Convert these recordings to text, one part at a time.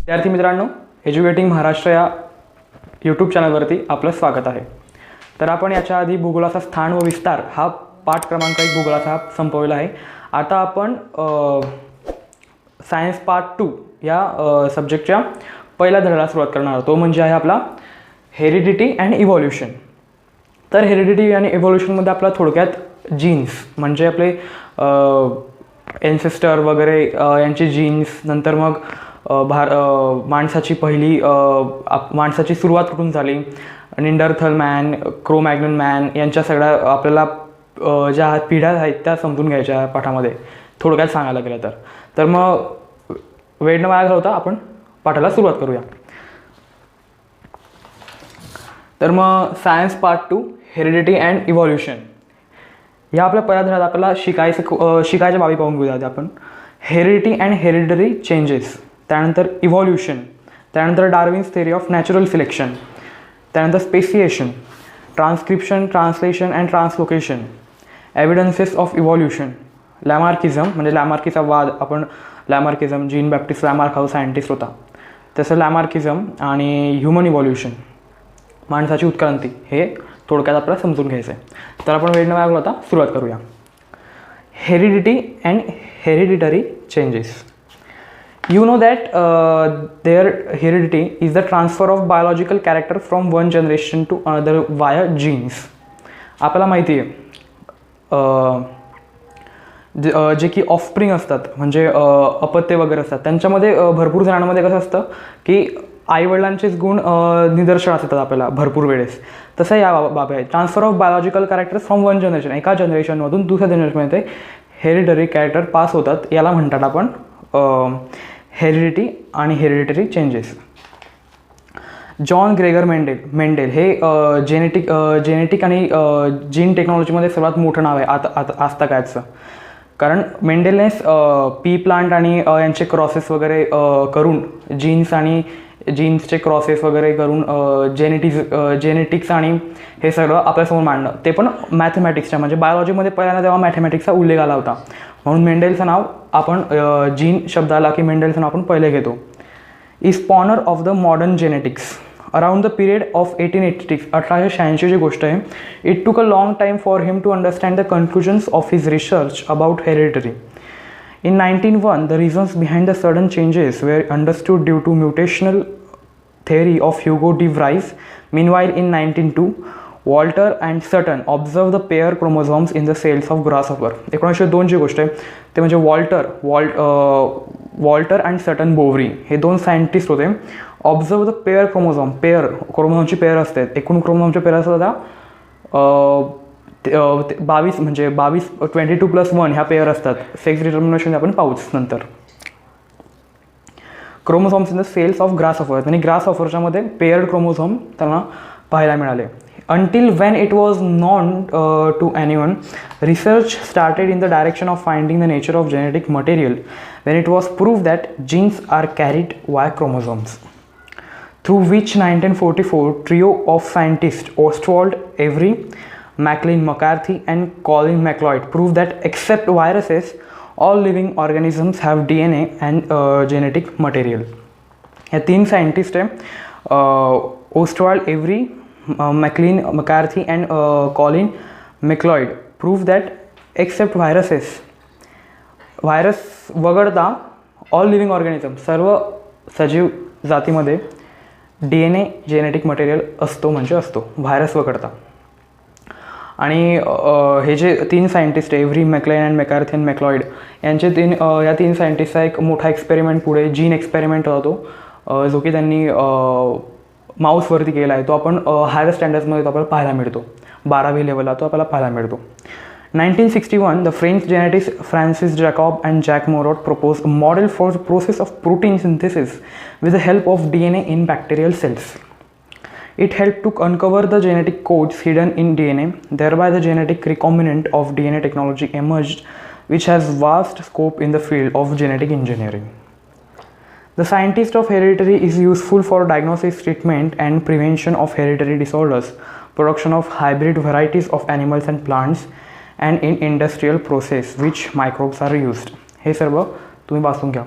विद्यार्थी मित्रांनो, एज्युकेटिंग महाराष्ट्र या यूट्यूब चॅनलवरती आपलं स्वागत आहे. तर आपण याच्या आधी भूगोलाचा स्थान व विस्तार हा पाठ क्रमांक 1 भूगोलाचा हा संपवलेला आहे. आता आपण सायन्स पार्ट 2 या सब्जेक्टच्या पहिल्या धड्याला सुरुवात करणार आहोत. तो म्हणजे आहे आपला हेरिडिटी अँड इव्हॉल्युशन. तर हेरिडिटी आणि इव्हॉल्युशनमध्ये आपला थोडक्यात जीन्स म्हणजे आपले एन्सेस्टर वगैरे यांचे जीन्स, नंतर मग माणसाची पहिली माणसाची सुरुवात कुठून झाली, निंडरथल मॅन, क्रो मॅग्नन मॅन यांच्या सगळ्या आपल्याला ज्या पिढ्या आहेत त्या समजून घ्यायच्या पाठामध्ये थोडक्यात सांगायला गेलं तर मग वेळ न वाया घालवता आपण पाठाला सुरुवात करूया. तर मग science part 2 heredity and evolution या आपल्या पहिल्या धड्यात आपल्याला शिकायच्या बाबी पाहून घेऊयात आपण. हेरिडिटी अँड हेरिडिटरी चेंजेस, त्यानंतर इव्हॉल्युशन, त्यानंतर Darwin's theory of natural selection, त्यानंतर speciation, transcription, translation and translocation, evidences of evolution, Lamarckism म्हणजे लॅमार्कीचा वाद. आपण लॅमार्किझम, जीन बॅप्टिस्ट लॅमार्क हा सायंटिस्ट होता, तसं लॅमार्किझम आणि ह्युमन इव्हॉल्युशन माणसाची उत्क्रांती हे थोडक्यात आपल्याला समजून घ्यायचं आहे. तर आपण वेळ न वाया घालवता सुरुवात करूया. Heredity and hereditary changes. You know that their heredity is the transfer of biological character from one generation to another via genes. आपल्याला माहिती आहे जे की ऑफस्प्रिंग असतात म्हणजे अपत्य वगैरे असतात त्यांच्यामध्ये भरपूर जणांमध्ये कसं असतं की आईवडिलांचेच गुण निदर्शनास येतात आपल्याला भरपूर वेळेस. तसं या बाबी आहे. Transfer of biological character from one generation, एका जनरेशनमधून दुसऱ्या जनरेशनमध्ये हेरिडरी कॅरेक्टर पास होतात. याला म्हणतात आपण हेरिडिटी आणि hereditary changes. John Gregor Mendel हे जेनेटिक आणि जीन टेक्नॉलॉजीमध्ये सर्वात मोठं नाव आहे आजतागायचं. कारण मेंडेलनेच पी प्लांट आणि यांचे क्रॉसेस वगैरे करून जीन्सचे क्रॉसेस वगैरे करून जेनेटिक्स आणि हे सगळं आपल्यासमोर मांडणं, ते पण मॅथमॅटिक्सच्या म्हणजे बायोलॉजीमध्ये पहिल्यांदा तेव्हा मॅथमॅटिक्सचा उल्लेख आला होता. म्हणून मेंडेलचं नाव आपण जीन शब्दाला की मेंडेलचं नाव आपण पहिले घेतो. Is spawner of the modern genetics around the period of 1886. 1886 जी गोष्ट आहे. It took a long time for him to understand the conclusions of his research about hereditary. In 1901, the reasons behind the sudden changes were understood due to mutational theory of Hugo de Vries. Meanwhile, in 1902, Walter and Sutton observed the pair chromosomes in the cells of grasshopper. 1902 जी गोष्ट आहे ते म्हणजे Walter and सटन Boveri हे दोन scientist होते. Observe the pair क्रोमोझोमची pair असते. एकूण क्रोमोझोमच्या पेअर असतात 22 म्हणजे 22+1 ह्या पेअर असतात. सेक्स डिटर्मिनेशन आपण पाहूच नंतर. Chromosomes in the cells of grasshopper आणि ग्रासहॉपरच्या मध्ये पेअर्ड क्रोमोझोम त्यांना पाहायला मिळाले. Until when it was known to anyone, research started in the direction of finding the nature of genetic material when it was proved that genes are carried via chromosomes. Through which 1944 trio of scientists Ostwald, Avery, Maclean McCarthy and Colin McLeod proved that except viruses, all living organisms have DNA and genetic material. या तीन scientist आहे Oswald, Avery, McLean McCarthy and Colin MacLeod prove that except virus वगळता all living organism सर्व सजीव जातीमध्ये DNA genetic material असतो म्हणजे असतो व्हायरस वगळता. आणि हे जे तीन सायंटिस्ट एव्हरी, मॅक्लेन अँड मॅकार्थी अँड मॅक्लॉइड यांचे या तीन सायंटिस्टचा एक मोठा एक्सपेरिमेंट पुढे जीन एक्सपेरिमेंट होतो जो की त्यांनी माऊसवरती केला आहे. तो आपण हायर स्टँडर्ड्समध्ये तो आपल्याला पाहायला मिळतो. 12वी लेवलला तो आपल्याला पाहायला मिळतो. 1961 the French geneticist Francis Jacob and Jacques Monod propose a model for the process of protein synthesis with the help of DNA in bacterial cells. It helped to uncover the genetic codes hidden in DNA. Thereby, the genetic recombinant of DNA technology emerged, which has vast scope in the field of genetic engineering. The scientist of heredity is useful for diagnosis, treatment, and prevention of hereditary disorders, production of hybrid varieties of animals and plants, and in industrial process which microbes are used. हे सर्व तुम्ही वाचून घ्या.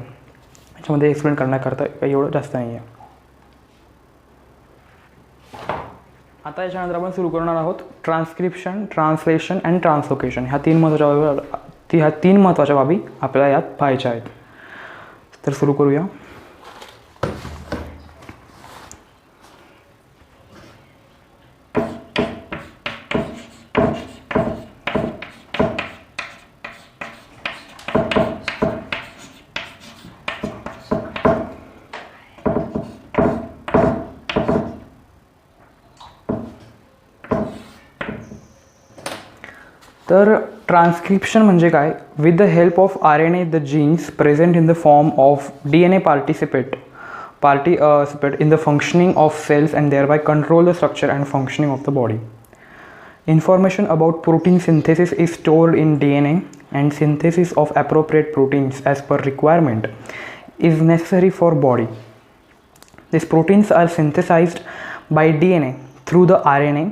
त्याच्यामध्ये explain करण्याकरता काही एवढं जास्त नाही आहे. आता याच्यानंतर आपण सुरू करणार आहोत ट्रान्स्क्रिप्शन, ट्रान्सलेशन अँड ट्रान्सलोकेशन. ह्या तीन महत्त्वाच्या बाबी आपल्याला यात पाहायच्या आहेत. तर सुरू करूया. तर ट्रान्स्क्रिप्शन म्हणजे काय? With the help of RNA the genes present in the form of DNA participate in the functioning of cells and thereby control the structure and functioning of the body. Information about protein synthesis is stored in DNA and synthesis of appropriate proteins as per requirement is necessary for body. These proteins are synthesized by DNA through the RNA.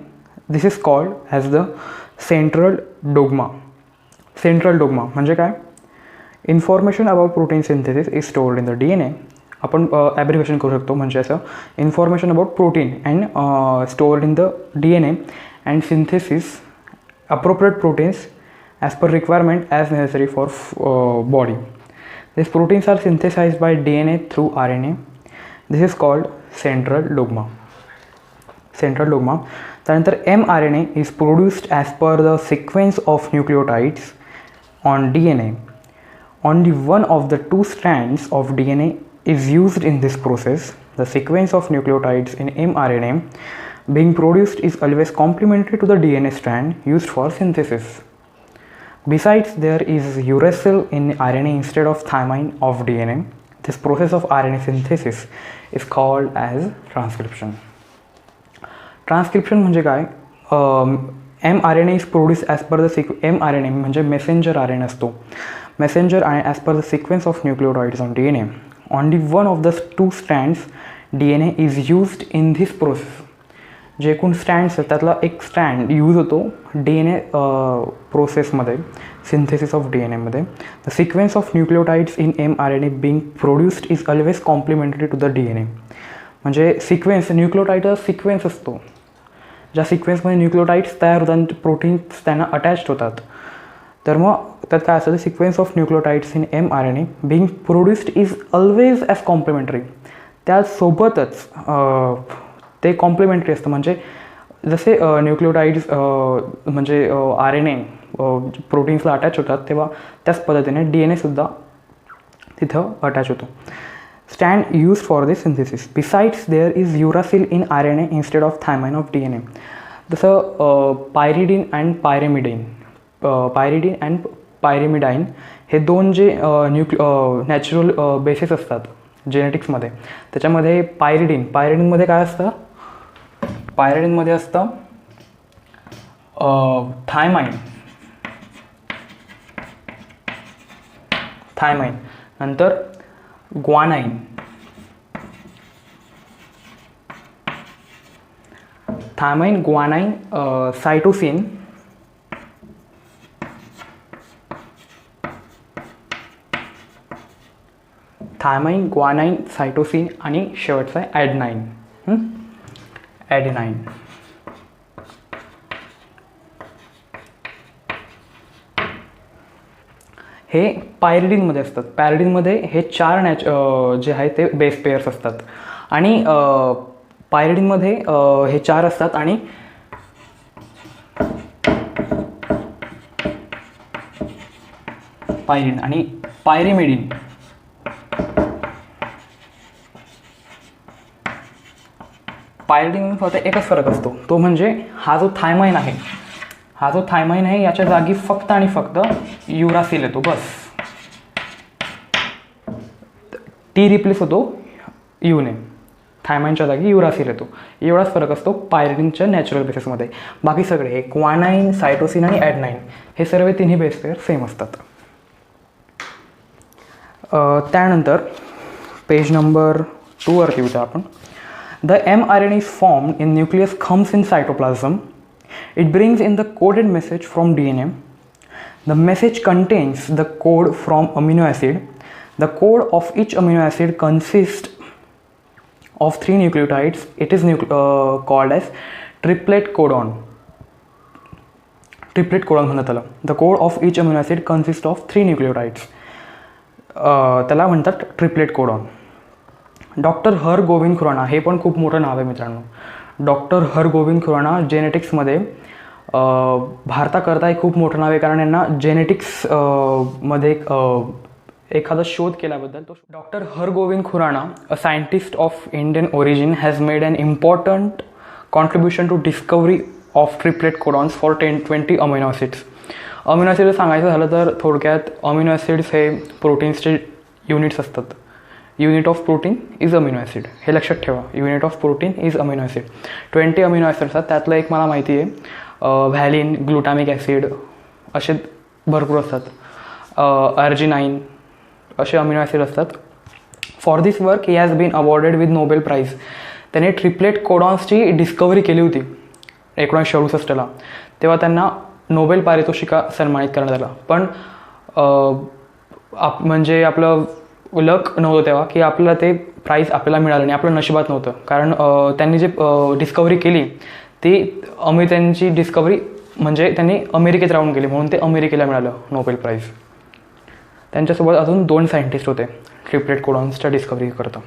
This is called as the central dogma. Central dogma म्हणजे काय? Information about protein synthesis is stored in the DNA. आपण ॲब्रिव्हिएशन करू शकतो म्हणजे असं information about protein and stored in the DNA and synthesis appropriate proteins as per requirement as necessary for body. These proteins are synthesized by DNA through RNA. This is called central dogma. Central dogma. त्यानंतर mRNA is produced as per the sequence of nucleotides on DNA. Only one of the two strands of DNA is used in this process. The sequence of nucleotides in mRNA being produced is always complementary to the DNA strand used for synthesis. Besides, there is uracil in RNA instead of thymine of DNA. This process of RNA synthesis is called as transcription. Transcription म्हणजे काय? mRNA is produced as per the mRNA म्हणजे messenger RNA असतो. Messenger RNA as per the sequence of nucleotides on DNA. Only one of the two strands DNA is used in this process. जे एकूण stands आहेत त्यातला एक stand use होतो DNA प्रोसेसमध्ये, synthesis of DNAमध्ये. The sequence of nucleotides in mRNA being produced is always complementary to the DNA. म्हणजे sequence, न्यूक्लिओटाइडचा सिक्वेन्स असतो, ज्या सिक्वेन्समध्ये न्यूक्लिओटाइड्स तयार होतात, प्रोटीन्स त्यांना अटॅच्ड होतात. तर मग त्यात काय असतं? Sequence of nucleotides in mRNA being produced is always as complementary. त्यासोबतच ते कॉम्प्लिमेंटरी असतं. म्हणजे जसे न्यूक्लिओटाइड्स म्हणजे RNA प्रोटीन्सला अटॅच होतात तेव्हा त्याच पद्धतीने DNAसुद्धा तिथं अटॅच होतो. Stand use for this synthesis. Besides there is uracil in RNA instead of thymine of DNA. जसं पायरिडिन अँड पायरिमिडाइन हे दोन जे नॅचरल बेसिस असतात जेनेटिक्समध्ये, त्याच्यामध्ये पायरिडिनमध्ये काय असतं? पायरिडिनमध्ये असतं थायमाइन, नंतर guanine, cytosine, thymine, guanine, cytosine आणि शेवटचा आहे ॲडेनाइन. हे पायरिडिनमध्ये असतात. पॅरिडिनमध्ये हे 4 जे आहे ते बेस पेअर्स असतात आणि पायरिडिनमध्ये हे 4 असतात आणि पायरिन आणि पायरिमिडिन पायरिडिन फक्त एकच फरक असतो, तो म्हणजे हा जो थायमाइन आहे याच्या जागी फक्त आणि फक्त युरासिल येतो, बस. टी रिप्लेस होतो यूने, थायमाइनच्या जागी युरासिल येतो. एवढाच फरक असतो पायरिडिनच्या नॅचरल बेसिसमध्ये. बाकी सगळे हे ग्वानाइन, सायटोसिन आणि ॲडेनाइन हे सर्व तिन्ही बेस पेअर सेम असतात. त्यानंतर पेज नंबर 2 वरती होता आपण. The mRNA is formed in nucleus, comes in cytoplasm. It brings in the coded message from DNA. The message contains the code from amino acid. The code of each amino acid consist of 3 nucleotides. It is called as triplet codon. Triplet codon म्हणतात त्याला. The code of each amino acid consist of 3 nucleotides. त्याला म्हणतात triplet codon. Doctor Hargobind Khorana, हे पण खूप मोठं नाव आहे मित्रांनो. डॉक्टर हरगोविंद खुराना जेनेटिक्समध्ये भारताकरता एक खूप मोठं नाव आहे, कारण यांना जेनेटिक्स मध्ये एखादा शोध केल्याबद्दल. तो doctor Hargobind Khorana, a scientist of Indian origin, has made an important contribution to discovery of triplet codons for 20 amino acids. Amino acid सांगायचं झालं तर थोडक्यात अमिनो ॲसिड्स हे प्रोटीन्सचे युनिट्स असतात. Unit of protein is amino acid, हे लक्षात ठेवा. Unit of protein is amino acid. 20 amino acid असतात. त्यातलं एक मला माहिती आहे, व्हॅलिन, ग्लुटामिक ॲसिड, असे भरपूर असतात. अर्जिनाइन, असे अमिनो ॲसिड असतात. For this work he has been awarded with Nobel prize. त्याने ट्रिपलेट कोडॉन्सची डिस्कवरी केली होती 1967ला. तेव्हा त्यांना नोबेल पारितोषिका सन्मानित करण्यात आला. पण म्हणजे आपलं लक नव्हतं तेव्हा की आपल्याला ते प्राईज आपल्याला मिळालं नाही, आपलं नशिबात नव्हतं. कारण त्यांनी जे डिस्कवरी केली ती त्यांची डिस्कवरी म्हणजे त्यांनी अमेरिकेत राहून गेली, म्हणून ते अमेरिकेला मिळालं नोबेल प्राईज. त्यांच्यासोबत अजून 2 सायंटिस्ट होते ट्रिपलेट कोडॉन्सच्या डिस्कवरी करता.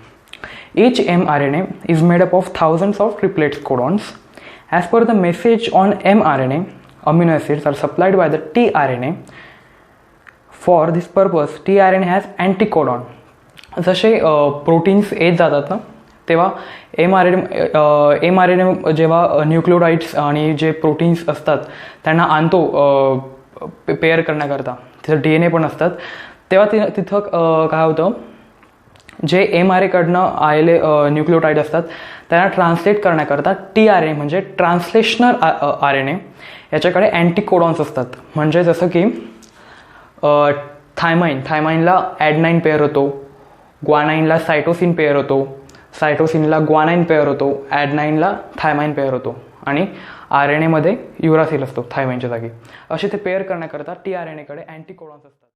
Each mRNA is made up of thousands of triplet codons. As per the message on mRNA, amino acids are supplied by the tRNA. For this purpose, tRNA has anticodon. जसे proteins येत जातात ना, तेव्हा mRNA जेव्हा nucleotides आणि जे proteins असतात त्यांना आणतो पेअर करण्याकरता, तिथं DNA पण असतात, तेव्हा तिथं काय होतं, जे mRNAकडनं आलेले न्यूक्लियोटाइड असतात त्यांना ट्रान्सलेट करण्याकरता tRNA म्हणजे ट्रान्सलेशनल RNA याच्याकडे अँटीकोडॉन्स असतात. म्हणजे जसं की थायमाइनला ॲडनाईन पेअर होतो, ग्वानाईनला सायटोसिन पेअर होतो, सायटोसिनला ग्वानाईन पेअर होतो, ॲडनाईनला थायमाइन पेअर होतो आणि RNAमध्ये युरासिल असतो थायमाइनच्या जागी. असे ते पेअर करण्याकरता tRNAकडे अँटीकोडॉन्स असतात.